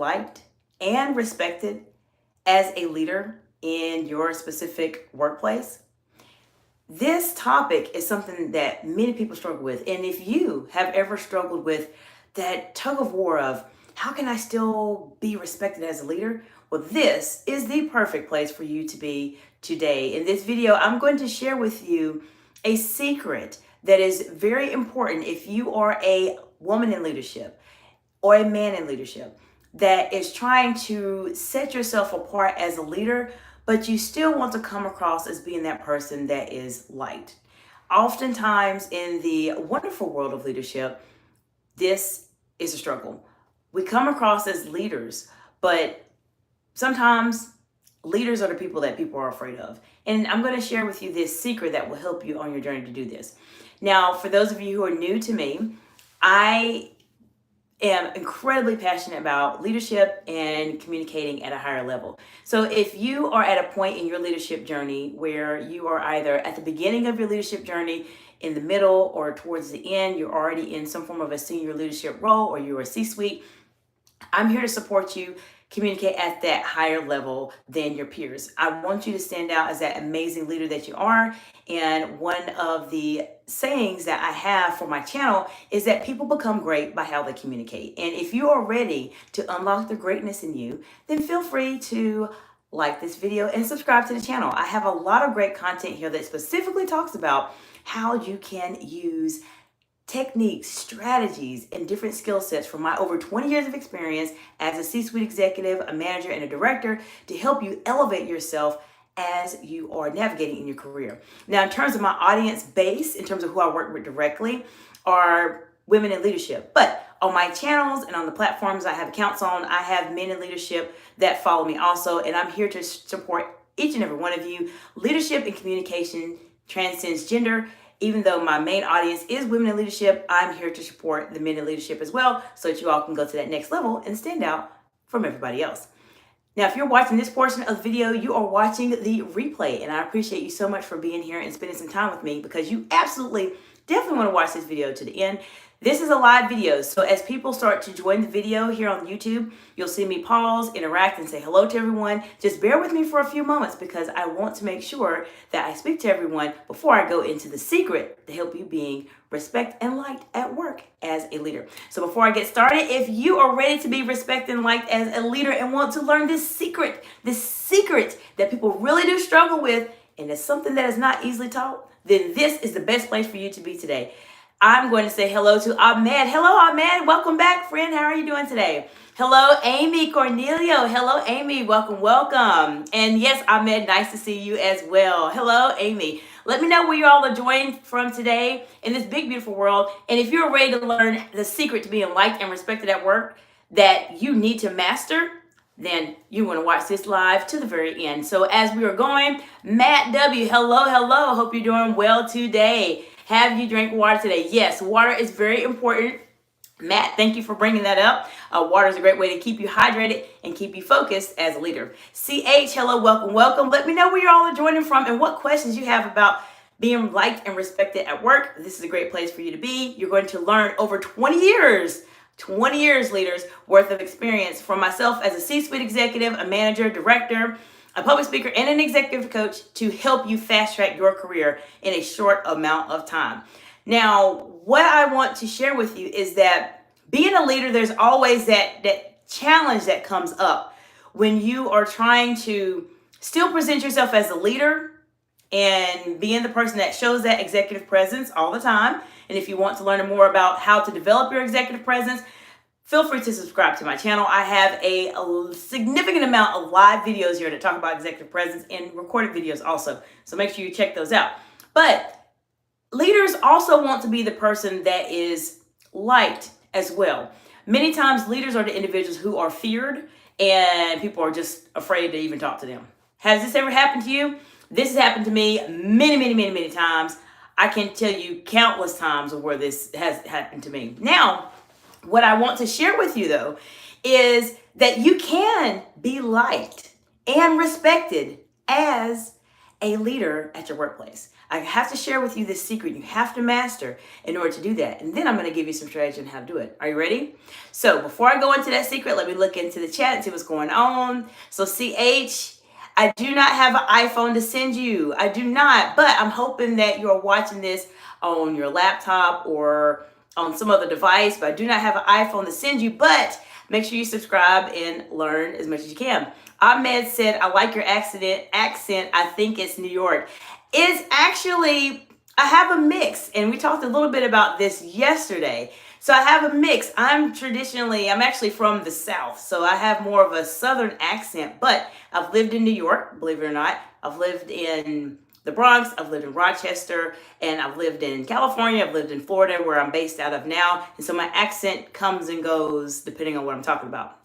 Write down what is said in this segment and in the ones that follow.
liked and respected as a leader in your specific workplace? This topic is something that many people struggle with. And if you have ever struggled with that tug of war of how can I still be respected as a leader? Well, this is the perfect place for you to be today. In this video, I'm going to share with you a secret that is very important if you are a woman in leadership or a man in leadership that is trying to set yourself apart as a leader, but you still want to come across as being that person that is light. Oftentimes in the wonderful world of leadership, this is a struggle. We come across as leaders, but sometimes leaders are the people that people are afraid of. And I'm going to share with you this secret that will help you on your journey to do this. Now, for those of you who are new to me, I am incredibly passionate about leadership and communicating at a higher level. So if you are at a point in your leadership journey where you are either at the beginning of your leadership journey, in the middle, or towards the end, you're already in some form of a senior leadership role, or you're a C-suite, I'm here to support you communicate at that higher level than your peers. I want you to stand out as that amazing leader that you are. And one of the sayings that I have for my channel is that people become great by how they communicate. And if you are ready to unlock the greatness in you, then feel free to like this video and subscribe to the channel. I have a lot of great content here that specifically talks about how you can use techniques, strategies, and different skill sets from my over 20 years of experience as a C-suite executive, a manager, and a director to help you elevate yourself as you are navigating in your career. Now, in terms of my audience base, in terms of who I work with directly, are women in leadership. But on my channels and on the platforms I have accounts on, I have men in leadership that follow me also, and I'm here to support each and every one of you. Leadership and communication transcends gender. Even though my main audience is women in leadership, I'm here to support the men in leadership as well so that you all can go to that next level and stand out from everybody else. Now, if you're watching this portion of the video, you are watching the replay, and I appreciate you so much for being here and spending some time with me because you absolutely, definitely want to watch this video to the end. This is a live video, so as people start to join the video here on YouTube, you'll see me pause, interact, and say hello to everyone. Just bear with me for a few moments because I want to make sure that I speak to everyone before I go into the secret to help you being respect and liked at work as a leader. So before I get started, if you are ready to be respected and liked as a leader and want to learn this secret that people really do struggle with, and it's something that is not easily taught, then this is the best place for you to be today. I'm going to say hello to Ahmed. Hello, Ahmed. Welcome back, friend. How are you doing today? Hello, Amy Cornelio. Hello, Amy. Welcome, welcome. And yes, Ahmed, nice to see you as well. Hello, Amy. Let me know where you all are joining from today in this big, beautiful world. And if you're ready to learn the secret to being liked and respected at work that you need to master, then you want to watch this live to the very end. So as we are going, Matt W., hello, hello. Hope you're doing well today. Have you drank water today? Yes, water is very important. Matt, thank you for bringing that up. Water is a great way to keep you hydrated and keep you focused as a leader. CH, hello, welcome, welcome. Let me know where you all are joining from and what questions you have about being liked and respected at work. This is a great place for you to be. You're going to learn over 20 years, leaders, worth of experience from myself as a C-suite executive, a manager, director, a public speaker, and an executive coach to help you fast track your career in a short amount of time. Now, what I want to share with you is that being a leader, there's always that challenge that comes up when you are trying to still present yourself as a leader and being the person that shows that executive presence all the time. And if you want to learn more about how to develop your executive presence, feel free to subscribe to my channel. I have a significant amount of live videos here that talk about executive presence and recorded videos also. So make sure you check those out. But leaders also want to be the person that is liked as well. Many times leaders are the individuals who are feared and people are just afraid to even talk to them. Has this ever happened to you? This has happened to me many times. I can tell you countless times of where this has happened to me. Now, what I want to share with you, though, is that you can be liked and respected as a leader at your workplace. I have to share with you this secret you have to master in order to do that. And then I'm going to give you some strategy on how to do it. Are you ready? So before I go into that secret, let me look into the chat and see what's going on. So CH, I do not have an iPhone to send you. I do not, but I'm hoping that you're watching this on your laptop or on some other device, but I do not have an iPhone to send you, but make sure you subscribe and learn as much as you can. Ahmed said, I like your accent. I think it's New York. It's actually, I have a mix, and we talked a little bit about this yesterday. So I have a mix. I'm actually from the South, so I have more of a Southern accent, but I've lived in New York, believe it or not. I've lived in the Bronx, I've lived in Rochester, and I've lived in California, I've lived in Florida, where I'm based out of now. And so my accent comes and goes depending on what I'm talking about.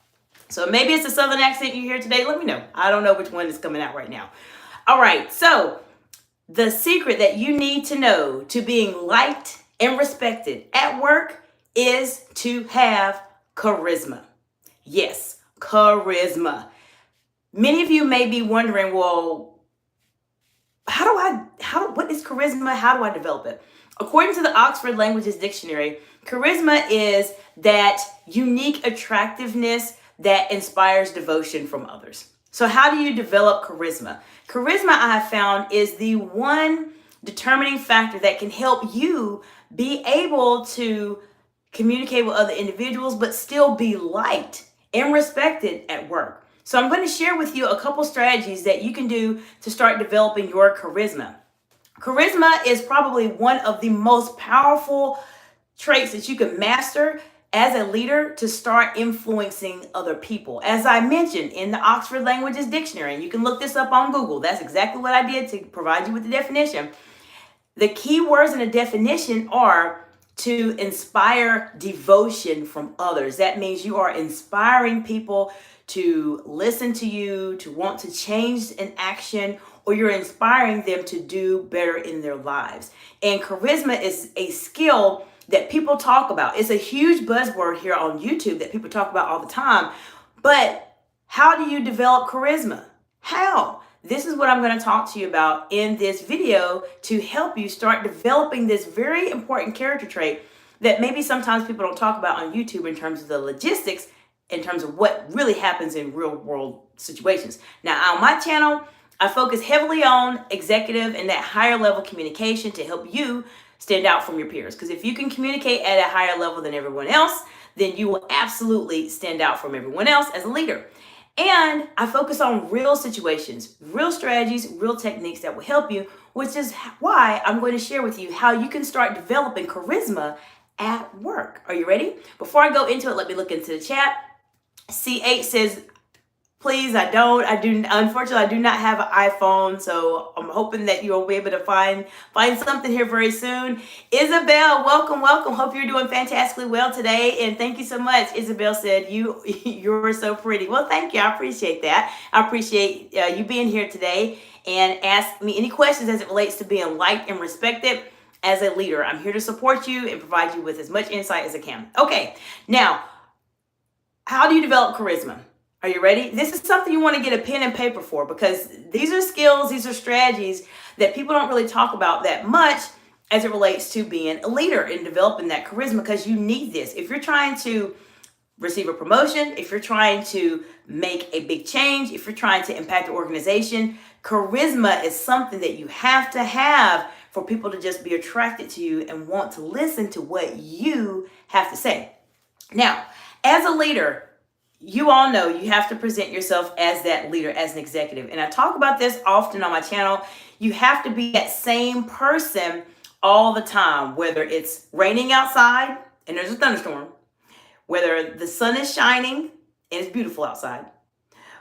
So maybe it's a Southern accent you hear today. Let me know. I don't know which one is coming out right now. All right, so the secret that you need to know to being liked and respected at work is to have charisma. Yes, charisma. Many of you may be wondering, well, what is charisma? How do I develop it? According to the Oxford Languages Dictionary, charisma is that unique attractiveness that inspires devotion from others. So how do you develop charisma? Charisma, I have found, is the one determining factor that can help you be able to communicate with other individuals, but still be liked and respected at work. So I'm going to share with you a couple strategies that you can do to start developing your charisma. Charisma is probably one of the most powerful traits that you can master as a leader to start influencing other people. As I mentioned in the Oxford Languages Dictionary, and you can look this up on Google. That's exactly what I did to provide you with the definition. The key words in the definition are to inspire devotion from others. That means you are inspiring people to listen to you, to want to change an action, or you're inspiring them to do better in their lives. And charisma is a skill that people talk about. It's a huge buzzword here on YouTube that people talk about all the time. But how do you develop charisma? How? This is what I'm going to talk to you about in this video to help you start developing this very important character trait that maybe sometimes people don't talk about on YouTube in terms of the logistics, in terms of what really happens in real world situations. Now, on my channel, I focus heavily on executive and that higher level communication to help you stand out from your peers. Because if you can communicate at a higher level than everyone else, then you will absolutely stand out from everyone else as a leader. And I focus on real situations, real strategies, real techniques that will help you, which is why I'm going to share with you how you can start developing charisma at work. Are you ready? Before I go into it, let me look into the chat. CH says, please, unfortunately, I do not have an iPhone, so I'm hoping that you'll be able to find something here very soon. Isabel, welcome. Hope you're doing fantastically well today, and thank you so much. Isabel said, you're so pretty. Well, thank you. I appreciate that. I appreciate you being here today and ask me any questions as it relates to being liked and respected as a leader. I'm here to support you and provide you with as much insight as I can. Okay, now, how do you develop charisma? Are you ready? This is something you want to get a pen and paper for, because these are skills, these are strategies that people don't really talk about that much as it relates to being a leader and developing that charisma, because you need this. If you're trying to receive a promotion, if you're trying to make a big change, if you're trying to impact the organization, charisma is something that you have to have for people to just be attracted to you and want to listen to what you have to say. Now, as a leader, you all know you have to present yourself as that leader, as an executive. And I talk about this often on my channel. You have to be that same person all the time, whether it's raining outside and there's a thunderstorm, whether the sun is shining and it's beautiful outside,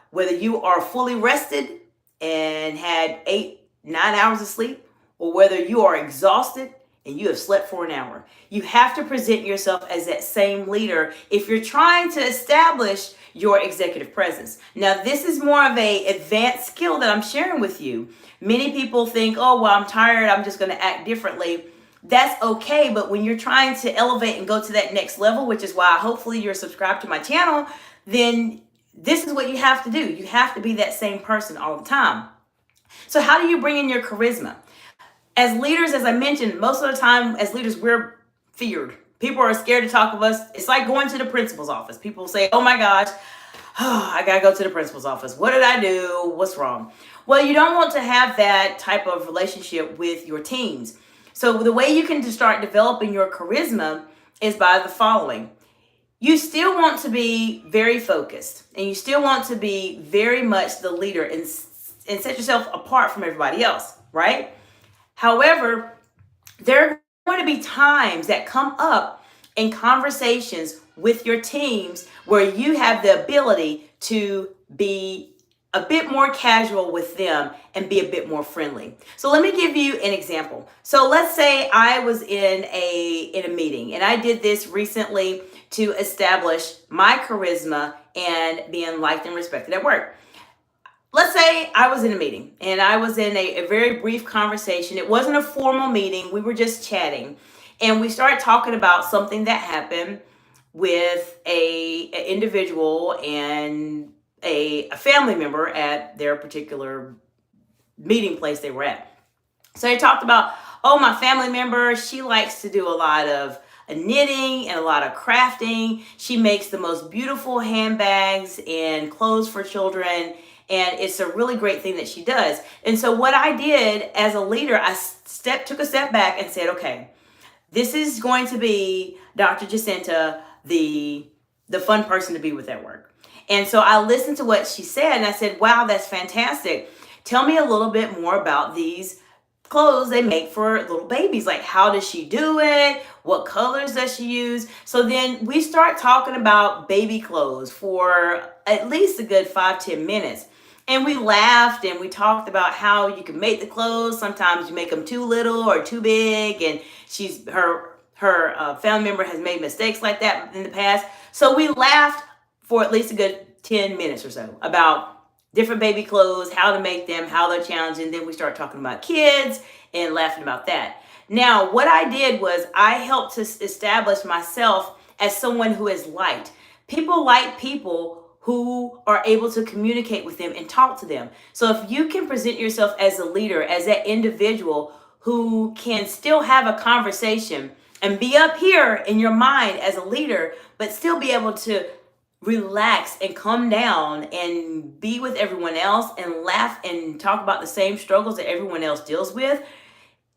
whether you are fully rested and had 8-9 hours of sleep, or whether you are exhausted and you have slept for an hour. You have to present yourself as that same leader if you're trying to establish your executive presence. Now, this is more of an advanced skill that I'm sharing with you. Many people think, oh, well, I'm tired, I'm just going to act differently. That's okay, but when you're trying to elevate and go to that next level, which is why hopefully you're subscribed to my channel, then this is what you have to do. You have to be that same person all the time. So how do you bring in your charisma? As leaders, as I mentioned, most of the time as leaders, we're feared. People are scared to talk of us. It's like going to the principal's office. People say, oh my gosh, I gotta go to the principal's office. What did I do? What's wrong? Well, you don't want to have that type of relationship with your teams. So the way you can start developing your charisma is by the following. You still want to be very focused, and you still want to be very much the leader and set yourself apart from everybody else, right? However, there are going to be times that come up in conversations with your teams where you have the ability to be a bit more casual with them and be a bit more friendly. So let me give you an example. So let's say I was in a meeting, and I did this recently to establish my charisma and being liked and respected at work. Let's say I was in a meeting and I was in a very brief conversation. It wasn't a formal meeting. We were just chatting, and we started talking about something that happened with an individual and a family member at their particular meeting place they were at. So they talked about, oh, my family member, she likes to do a lot of knitting and a lot of crafting. She makes the most beautiful handbags and clothes for children. And it's a really great thing that she does. And so what I did as a leader, I took a step back and said, okay, this is going to be Dr. Jacinta, the fun person to be with at work. And so I listened to what she said, and I said, wow, that's fantastic. Tell me a little bit more about these clothes they make for little babies. Like, how does she do it? What colors does she use? So then we start talking about baby clothes for at least a good 5-10 minutes. And we laughed and we talked about how you can make the clothes. Sometimes you make them too little or too big, and her family member has made mistakes like that in the past. So we laughed for at least a good 10 minutes or so about different baby clothes, how to make them, how they're challenging. Then we start talking about kids and laughing about that. Now, what I did was I helped to establish myself as someone who is liked. People like people who are able to communicate with them and talk to them. So if you can present yourself as a leader, as that individual who can still have a conversation and be up here in your mind as a leader, but still be able to relax and come down and be with everyone else and laugh and talk about the same struggles that everyone else deals with,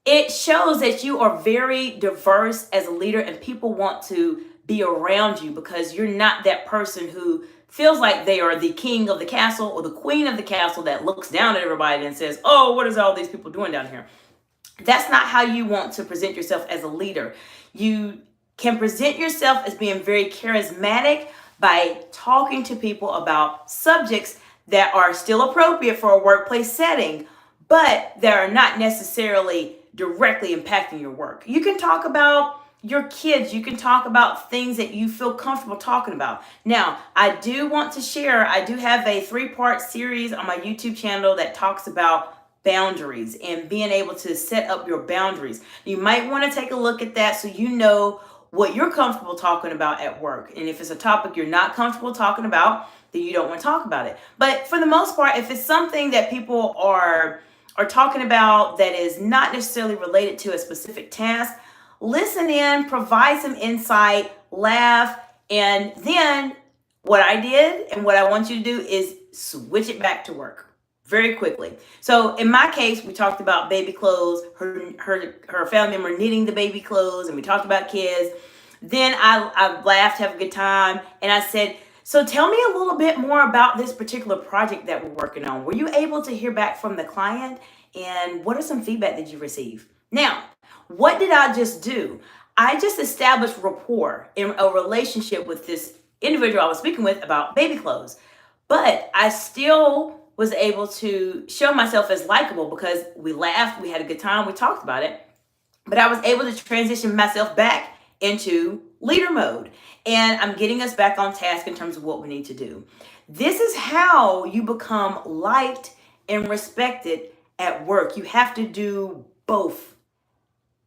it shows that you are very diverse as a leader, and people want to be around you because you're not that person who feels like they are the king of the castle or the queen of the castle that looks down at everybody and says, oh, what is all these people doing down here? That's not how you want to present yourself as a leader. You can present yourself as being very charismatic by talking to people about subjects that are still appropriate for a workplace setting, but that are not necessarily directly impacting your work. You can talk about your kids. You can talk about things that you feel comfortable talking about. Now, I do want to share, I do have a 3-part series on my YouTube channel that talks about boundaries and being able to set up your boundaries. You might want to take a look at that so you know what you're comfortable talking about at work. And if it's a topic you're not comfortable talking about, then you don't want to talk about it. But for the most part, if it's something that people are talking about that is not necessarily related to a specific task, listen in, provide some insight, laugh, and then what I did and what I want you to do is switch it back to work very quickly. So in my case, we talked about baby clothes, her family member knitting the baby clothes, and we talked about kids. Then I laughed, have a good time, and I said, so tell me a little bit more about this particular project that we're working on. Were you able to hear back from the client? And what are some feedback that you receive? Now, what did I just do? I just established rapport in a relationship with this individual I was speaking with about baby clothes. But I still was able to show myself as likable because we laughed, we had a good time, we talked about it. But I was able to transition myself back into leader mode. And I'm getting us back on task in terms of what we need to do. This is how you become liked and respected at work. You have to do both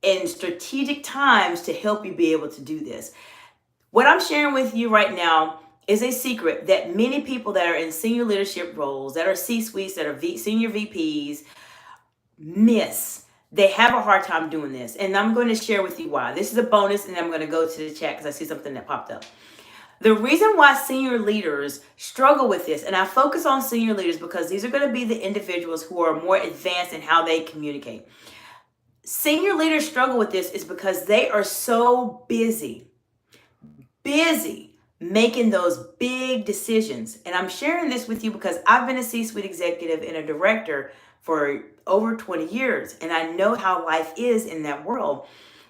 in strategic times to help you be able to do this. What I'm sharing with you right now is a secret that many people that are in senior leadership roles, that are C-suites, that are senior VPs, miss. They have a hard time doing this. And I'm going to share with you why. This is a bonus, and I'm going to go to the chat because I see something that popped up. The reason why senior leaders struggle with this, and I focus on senior leaders because these are going to be the individuals who are more advanced in how they communicate. Senior leaders struggle with this is because they are so busy making those big decisions. And I'm sharing this with you because I've been a C-suite executive and a director for over 20 years, and I know how life is in that world.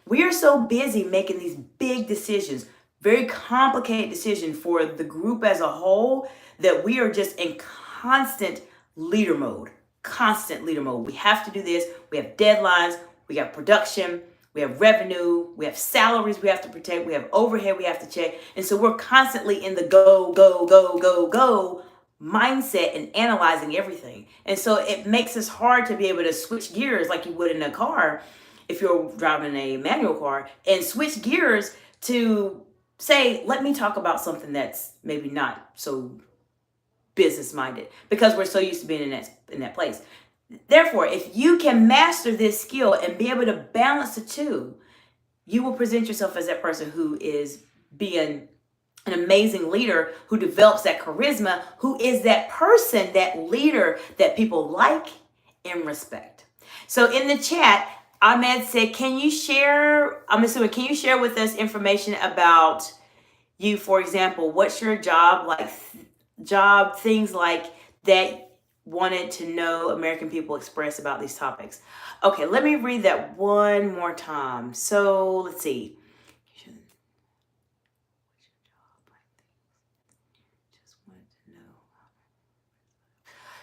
We are so busy making these big decisions, very complicated decisions for the group as a whole, that we are just in constant leader mode. We have to do this. We have deadlines. We have production. We have revenue, we have salaries we have to protect, we have overhead we have to check. And so we're constantly in the go mindset and analyzing everything. And so it makes us hard to be able to switch gears like you would in a car if you're driving a manual car, and switch gears to say, let me talk about something that's maybe not so business minded, because we're so used to being in that place. Therefore, if you can master this skill and be able to balance the two, you will present yourself as that person who is being an amazing leader, who develops that charisma, who is that person, that leader that people like and respect. So in the chat, Ahmed said, can you share with us information about you? For example, what's your job things like that wanted to know American people express about these topics. Okay, let me read that one more time. So let's see.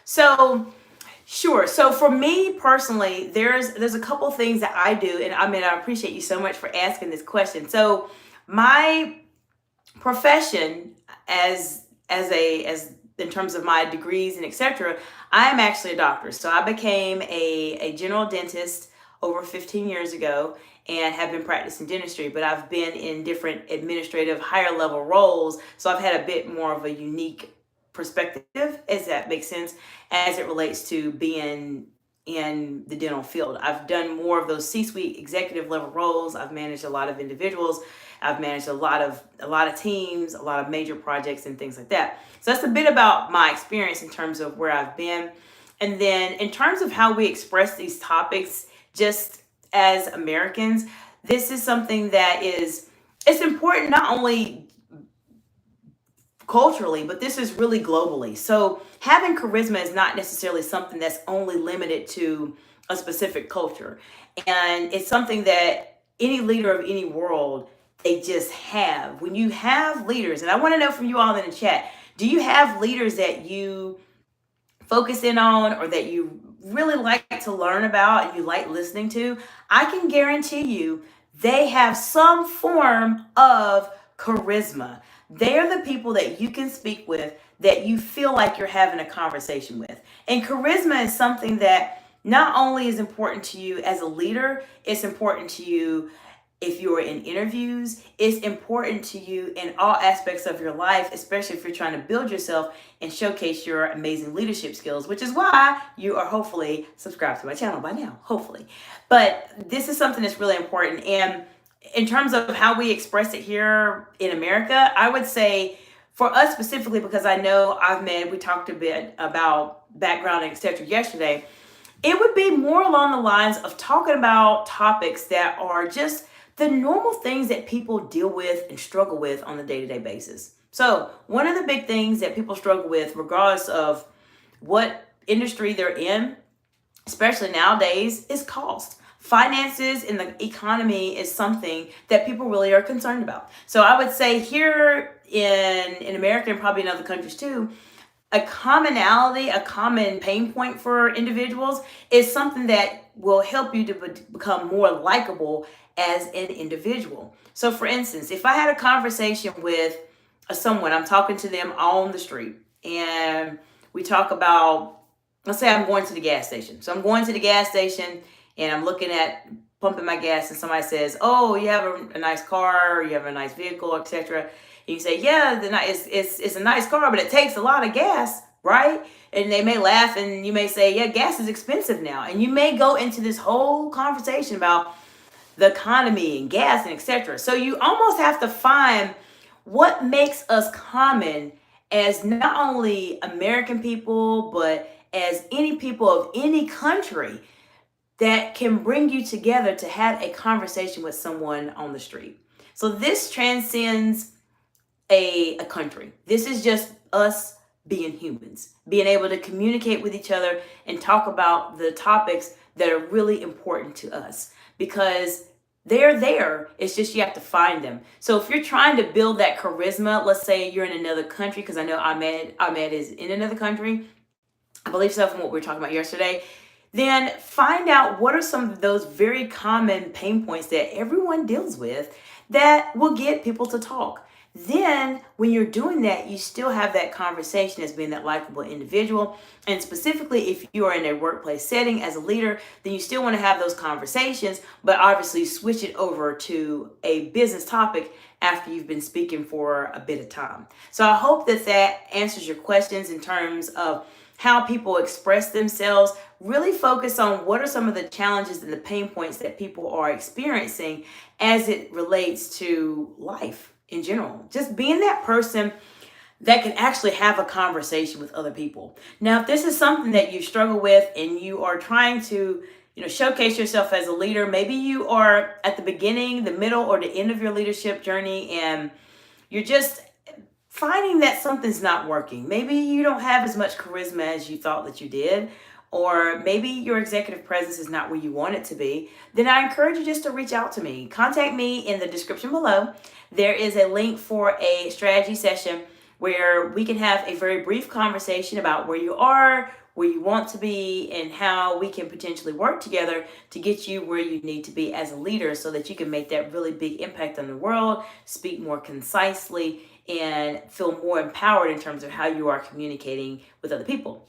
So sure. So for me personally, there's a couple things that I do, and I appreciate you so much for asking this question. So my profession as in terms of my degrees and etc., I am actually a doctor. So I became a general dentist over 15 years ago and have been practicing dentistry, but I've been in different administrative higher level roles. So I've had a bit more of a unique perspective, as that makes sense, as it relates to being in the dental field. I've done more of those C-suite executive level roles. I've managed a lot of individuals. I've managed a lot of teams, a lot of major projects and things like that. So that's a bit about my experience in terms of where I've been. And then in terms of how we express these topics, just as Americans, this is something that it's important not only culturally, but this is really globally. So having charisma is not necessarily something that's only limited to a specific culture. And it's something that any leader of any world, they just have. When you have leaders, and I want to know from you all in the chat, do you have leaders that you focus in on or that you really like to learn about and you like listening to? I can guarantee you they have some form of charisma. They're the people that you can speak with, that you feel like you're having a conversation with. And charisma is something that not only is important to you as a leader, it's important to you if you're in interviews. It's important to you in all aspects of your life, especially if you're trying to build yourself and showcase your amazing leadership skills, which is why you are hopefully subscribed to my channel by now, hopefully. But this is something that's really important. And in terms of how we express it here in America, I would say for us specifically, because I know we talked a bit about background and etc. yesterday, it would be more along the lines of talking about topics that are just the normal things that people deal with and struggle with on a day-to-day basis. So one of the big things that people struggle with, regardless of what industry they're in, especially nowadays, is cost. Finances in the economy is something that people really are concerned about. So I would say here in America and probably in other countries too, a commonality, a common pain point for individuals is something that will help you to become more likable as an individual. So for instance, if I had a conversation with someone, I'm talking to them on the street, and we talk about, let's say I'm going to the gas station. So I'm going to the gas station and I'm looking at pumping my gas, and somebody says, oh, you have a nice car, you have a nice vehicle, etc. You say, yeah, it's a nice car, but it takes a lot of gas, right? And they may laugh and you may say, yeah, gas is expensive now. And you may go into this whole conversation about the economy and gas and etc. So you almost have to find what makes us common as not only American people, but as any people of any country that can bring you together to have a conversation with someone on the street. So this transcends a country. This is just us being humans, being able to communicate with each other and talk about the topics that are really important to us because they're there. It's just you have to find them. So if you're trying to build that charisma, let's say you're in another country, because I know Ahmed is in another country. I believe so from what we were talking about yesterday. Then find out what are some of those very common pain points that everyone deals with that will get people to talk. Then when you're doing that, you still have that conversation as being that likable individual. And specifically, if you are in a workplace setting as a leader, then you still want to have those conversations, but obviously switch it over to a business topic after you've been speaking for a bit of time. So I hope that that answers your questions in terms of how people express themselves. Really focus on what are some of the challenges and the pain points that people are experiencing as it relates to life in general. Just being that person that can actually have a conversation with other people. Now, if this is something that you struggle with and you are trying to showcase yourself as a leader, maybe you are at the beginning, the middle, or the end of your leadership journey and you're just finding that something's not working. Maybe you don't have as much charisma as you thought that you did, or maybe your executive presence is not where you want it to be, then I encourage you just to reach out to me. Contact me in the description below. There is a link for a strategy session where we can have a very brief conversation about where you are, where you want to be, and how we can potentially work together to get you where you need to be as a leader so that you can make that really big impact on the world, speak more concisely, and feel more empowered in terms of how you are communicating with other people.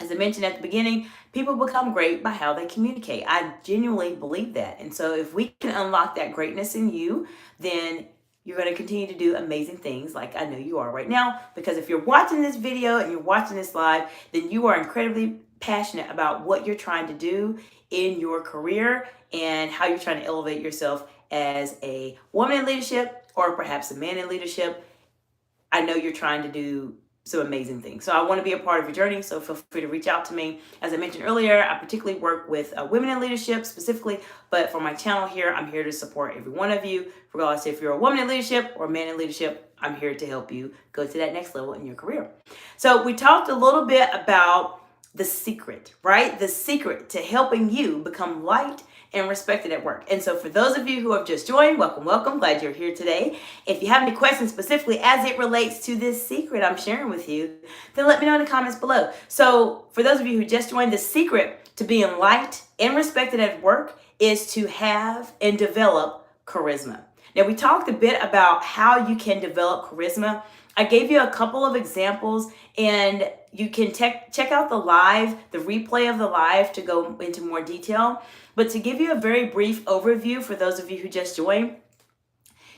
As I mentioned at the beginning, people become great by how they communicate. I genuinely believe that. And so if we can unlock that greatness in you, then you're going to continue to do amazing things like I know you are right now. Because if you're watching this video and you're watching this live, then you are incredibly passionate about what you're trying to do in your career and how you're trying to elevate yourself as a woman in leadership or perhaps a man in leadership. I know you're trying to do some amazing things. So I want to be a part of your journey. So feel free to reach out to me. As I mentioned earlier, I particularly work with women in leadership specifically, but for my channel here, I'm here to support every one of you, regardless if you're a woman in leadership or a man in leadership. I'm here to help you go to that next level in your career. So we talked a little bit about the secret, right? The secret to helping you become liked and respected at work. And so for those of you who have just joined, welcome, welcome. Glad you're here today. If you have any questions specifically as it relates to this secret I'm sharing with you, then let me know in the comments below. So for those of you who just joined, the secret to being liked and respected at work is to have and develop charisma. Now, we talked a bit about how you can develop charisma. I gave you a couple of examples, and you can check out the replay of the live to go into more detail. But to give you a very brief overview for those of you who just joined,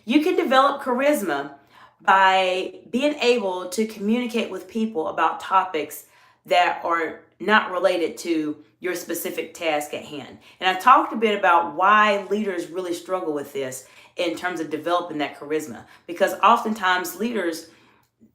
you can develop charisma by being able to communicate with people about topics that are not related to your specific task at hand. And I talked a bit about why leaders really struggle with this in terms of developing that charisma, because oftentimes leaders,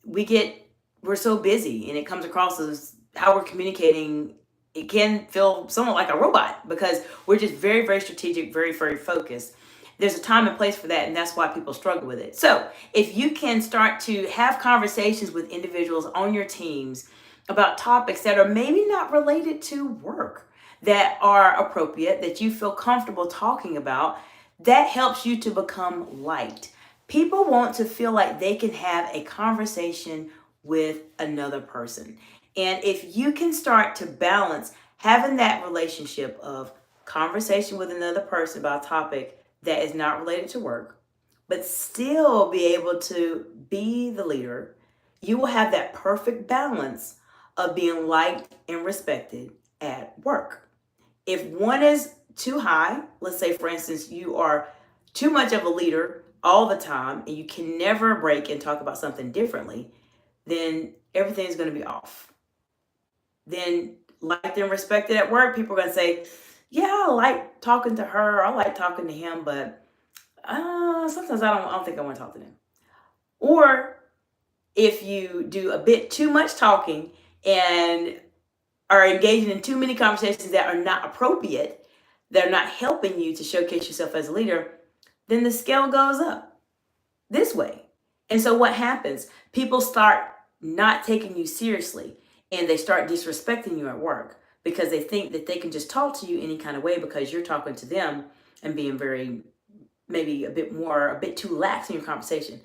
we're so busy and it comes across as how we're communicating. It can feel somewhat like a robot because we're just very, very strategic, very, very focused. There's a time and place for that, and that's why people struggle with it. So if you can start to have conversations with individuals on your teams about topics that are maybe not related to work, that are appropriate, that you feel comfortable talking about, that helps you to become liked. People want to feel like they can have a conversation with another person. And if you can start to balance having that relationship of conversation with another person about a topic that is not related to work, but still be able to be the leader, you will have that perfect balance of being liked and respected at work. If one is too high, let's say, for instance, you are too much of a leader all the time and you can never break and talk about something differently, then everything's going to be off. Then, liked and respected at work, people are going to say, yeah, I like talking to her, I like talking to him, but sometimes I don't think I want to talk to them. Or if you do a bit too much talking and are engaging in too many conversations that are not appropriate, that are not helping you to showcase yourself as a leader, then the scale goes up this way. And so what happens? People start not taking you seriously and they start disrespecting you at work because they think that they can just talk to you any kind of way because you're talking to them and being very, maybe a bit too lax in your conversation.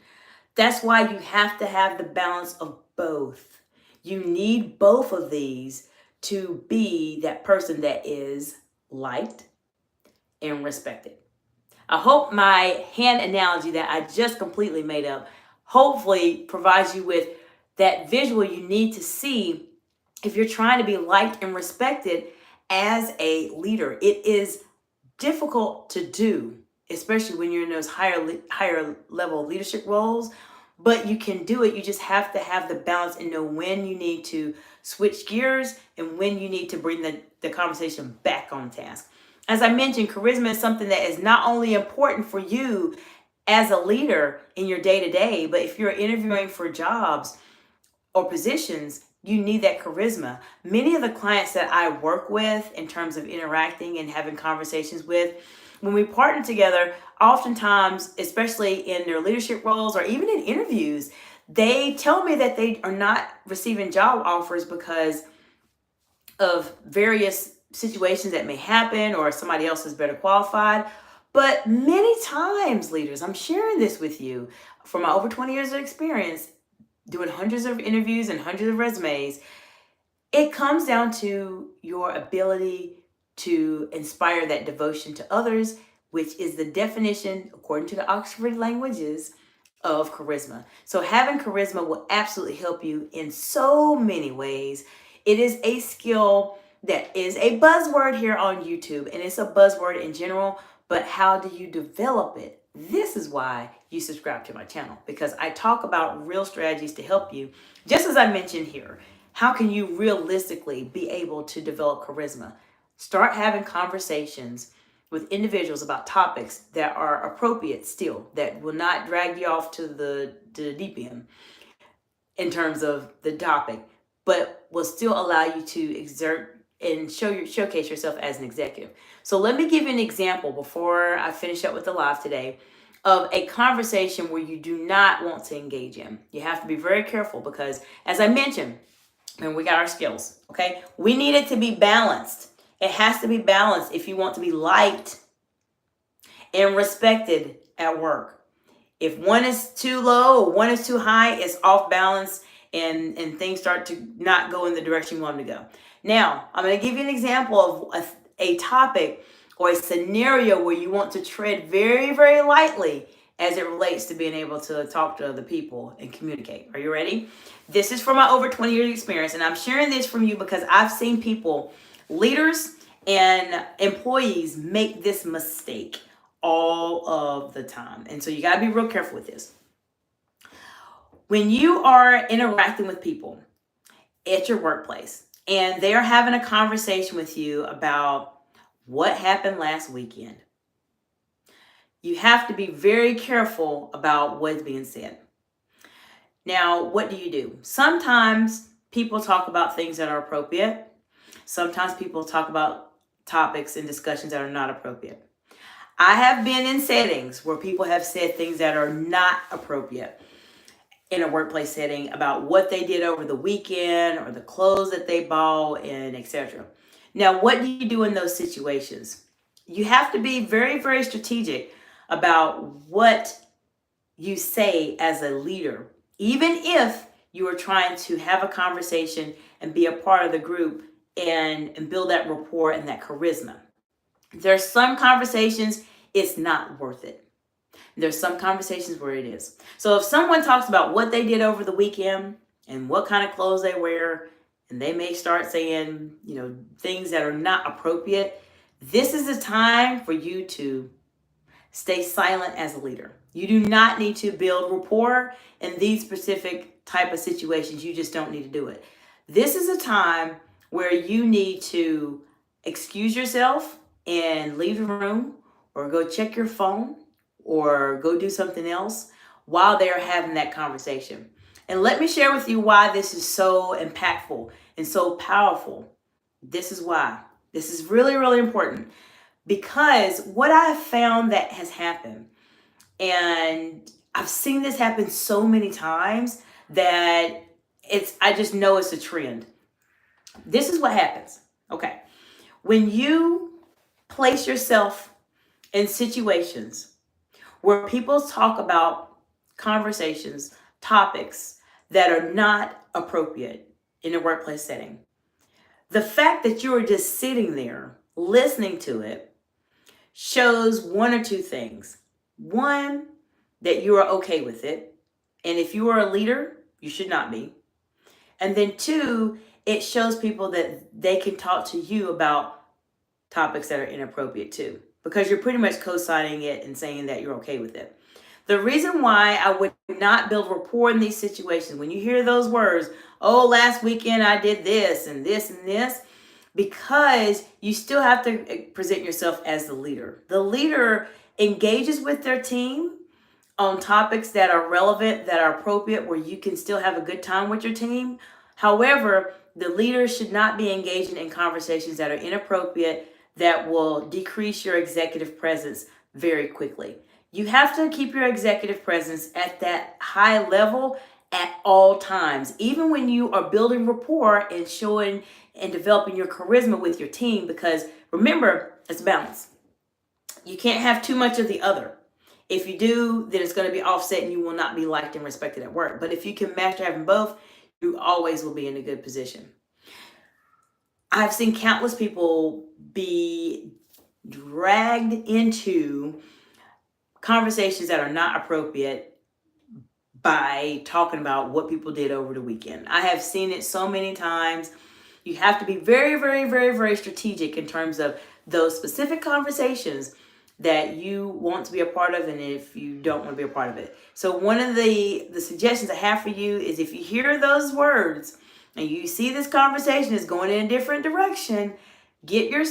That's why you have to have the balance of both. You need both of these to be that person that is liked and respected. I hope my hand analogy that I just completely made up hopefully provides you with that visual you need to see if you're trying to be liked and respected as a leader. It is difficult to do, especially when you're in those higher level leadership roles, but you can do it. You just have to have the balance and know when you need to switch gears and when you need to bring the conversation back on task. As I mentioned, charisma is something that is not only important for you as a leader in your day-to-day, but if you're interviewing for jobs or positions, you need that charisma. Many of the clients that I work with in terms of interacting and having conversations with, when we partner together, oftentimes, especially in their leadership roles or even in interviews, they tell me that they are not receiving job offers because of various situations that may happen or somebody else is better qualified. But many times, leaders, I'm sharing this with you from my over 20 years of experience, doing hundreds of interviews and hundreds of resumes, it comes down to your ability to inspire that devotion to others, which is the definition, according to the Oxford Languages, of charisma. So having charisma will absolutely help you in so many ways. It is a skill that is a buzzword here on YouTube, and it's a buzzword in general, but how do you develop it? This is why you subscribe to my channel, because I talk about real strategies to help you. Just as I mentioned here, how can you realistically be able to develop charisma? Start having conversations with individuals about topics that are appropriate still, that will not drag you off to the deep end in terms of the topic, but will still allow you to exert and showcase yourself as an executive. So let me give you an example before I finish up with the live today of a conversation where you do not want to engage in. You have to be very careful because, as I mentioned, and we got our skills, okay? We need it to be balanced. It has to be balanced if you want to be liked and respected at work. If one is too low or one is too high, it's off balance and things start to not go in the direction you want them to go. Now, I'm going to give you an example of a topic or a scenario where you want to tread very, very lightly as it relates to being able to talk to other people and communicate. Are you ready? This is from my over 20 years experience, and I'm sharing this from you because I've seen people, leaders and employees, make this mistake all of the time. And so you got to be real careful with this. When you are interacting with people at your workplace and they're having a conversation with you about what happened last weekend, you have to be very careful about what's being said. Now, what do? Sometimes people talk about things that are appropriate. Sometimes people talk about topics and discussions that are not appropriate. I have been in settings where people have said things that are not appropriate in a workplace setting about what they did over the weekend or the clothes that they bought and etc. Now, what do you do in those situations? You have to be very, very strategic about what you say as a leader, even if you are trying to have a conversation and be a part of the group and build that rapport and that charisma. There's some conversations it's not worth it. There's some conversations where it is. So if someone talks about what they did over the weekend and what kind of clothes they wear, and they may start saying, things that are not appropriate, this is the time for you to stay silent as a leader. You do not need to build rapport in these specific type of situations. You just don't need to do it. This is a time where you need to excuse yourself and leave the room, or go check your phone, or go do something else while they're having that conversation. And let me share with you why this is so impactful and so powerful. This is why. This is really, really important, because what I have found that has happened, and I've seen this happen so many times that I just know it's a trend. This is what happens. Okay. When you place yourself in situations where people talk about conversations, topics that are not appropriate in a workplace setting, the fact that you are just sitting there listening to it shows one or two things. One, that you are okay with it. And if you are a leader, you should not be. And then two, it shows people that they can talk to you about topics that are inappropriate too, because you're pretty much co-signing it and saying that you're okay with it. The reason why I would not build rapport in these situations, when you hear those words, oh, last weekend I did this and this and this, because you still have to present yourself as the leader. The leader engages with their team on topics that are relevant, that are appropriate, where you can still have a good time with your team. However, the leader should not be engaging in conversations that are inappropriate, that will decrease your executive presence very quickly. You have to keep your executive presence at that high level at all times, even when you are building rapport and showing and developing your charisma with your team, because remember, it's balance. You can't have too much of the other. If you do, then it's going to be offset and you will not be liked and respected at work. But if you can master having both, you always will be in a good position. I've seen countless people be dragged into conversations that are not appropriate by talking about what people did over the weekend. I have seen it so many times. You have to be very, very, very, very strategic in terms of those specific conversations that you want to be a part of, and if you don't want to be a part of it. So one of the suggestions I have for you is, if you hear those words and you see this conversation is going in a different direction, get your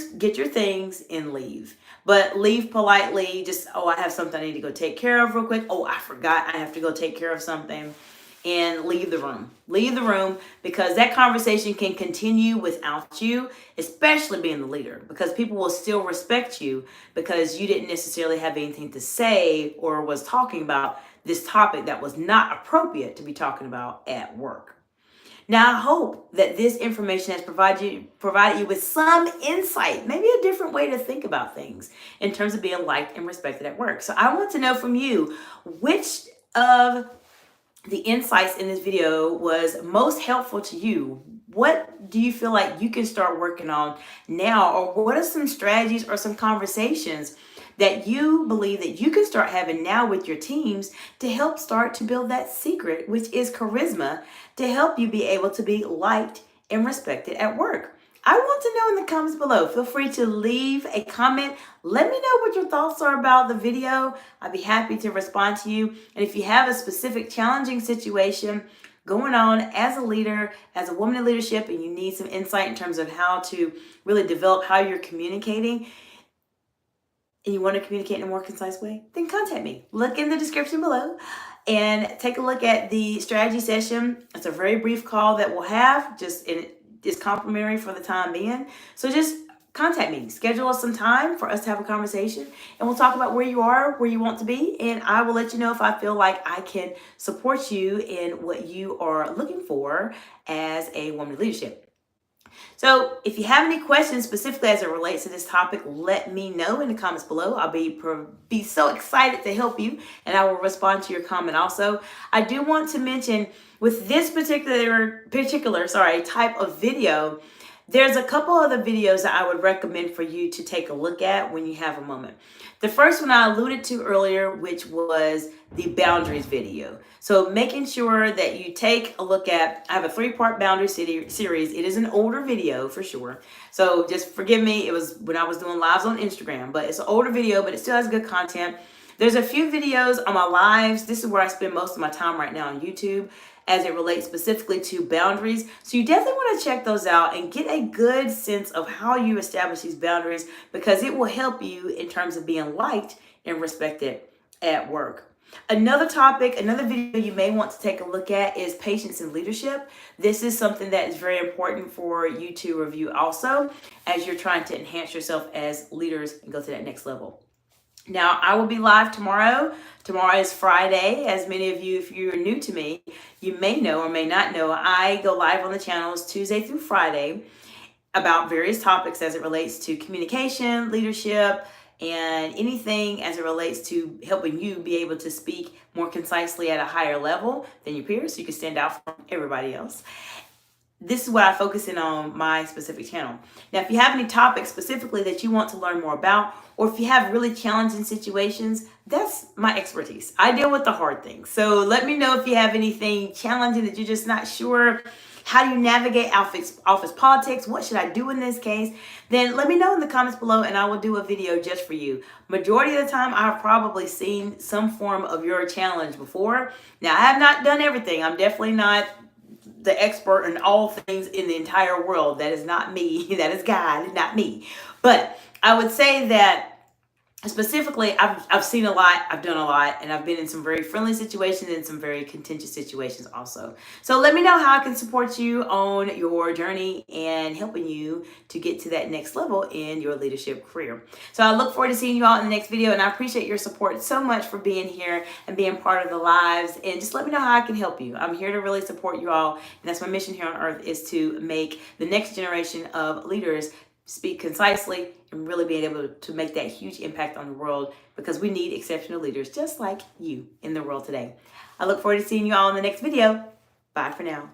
things and leave. But leave politely. Just, oh, I have something I need to go take care of real quick. Oh, I forgot I have to go take care of something. And leave the room. Leave the room, because that conversation can continue without you, especially being the leader, because people will still respect you because you didn't necessarily have anything to say or was talking about this topic that was not appropriate to be talking about at work. Now, I hope that this information has provided you with some insight, maybe a different way to think about things in terms of being liked and respected at work. So I want to know from you, which of the insights in this video was most helpful to you? What do you feel like you can start working on now? Or what are some strategies or some conversations that you believe that you can start having now with your teams to help start to build that secret, which is charisma, to help you be able to be liked and respected at work? I want to know in the comments below. Feel free to leave a comment. Let me know what your thoughts are about the video. I'd be happy to respond to you. And if you have a specific challenging situation going on as a leader, as a woman in leadership, and you need some insight in terms of how to really develop how you're communicating, and you want to communicate in a more concise way, then contact me. Look in the description below and take a look at the strategy session. It's a very brief call that we'll have, it's complimentary for the time being. So just contact me, schedule us some time for us to have a conversation, and we'll talk about where you are, where you want to be, and I will let you know if I feel like I can support you in what you are looking for as a woman in leadership. So if you have any questions specifically as it relates to this topic, let me know in the comments below. I'll be so excited to help you, and I will respond to your comment also. I do want to mention, with this particular type of video, there's a couple other videos that I would recommend for you to take a look at when you have a moment. The first one I alluded to earlier, which was the boundaries video. So making sure that you take a look at, I have a 3-part boundary series. It is an older video for sure. So just forgive me, it was when I was doing lives on Instagram, but it's an older video, but it still has good content. There's a few videos on my lives. This is where I spend most of my time right now on YouTube as it relates specifically to boundaries. So you definitely want to check those out and get a good sense of how you establish these boundaries, because it will help you in terms of being liked and respected at work. Another topic, another video you may want to take a look at is patience in leadership. This is something that is very important for you to review also as you're trying to enhance yourself as leaders and go to that next level. Now, I will be live tomorrow. Tomorrow is Friday. As many of you, if you're new to me, you may know or may not know, I go live on the channels Tuesday through Friday about various topics as it relates to communication, leadership, and anything as it relates to helping you be able to speak more concisely at a higher level than your peers so you can stand out from everybody else. This is what I focus in on my specific channel. Now, if you have any topics specifically that you want to learn more about, or if you have really challenging situations, that's my expertise. I deal with the hard things. So let me know if you have anything challenging that you're just not sure. How do you navigate office politics? What should I do in this case? Then let me know in the comments below and I will do a video just for you. Majority of the time, I've probably seen some form of your challenge before. Now, I have not done everything. I'm definitely not the expert in all things in the entire world. That is not me. That is God, not me. But I would say that specifically, I've seen a lot, I've done a lot, and I've been in some very friendly situations and some very contentious situations also. So let me know how I can support you on your journey and helping you to get to that next level in your leadership career. So I look forward to seeing you all in the next video, and I appreciate your support so much for being here and being part of the lives. And just let me know how I can help you. I'm here to really support you all, and that's my mission here on earth, is to make the next generation of leaders speak concisely and really being able to make that huge impact on the world, because we need exceptional leaders just like you in the world today. I look forward to seeing you all in the next video. Bye for now.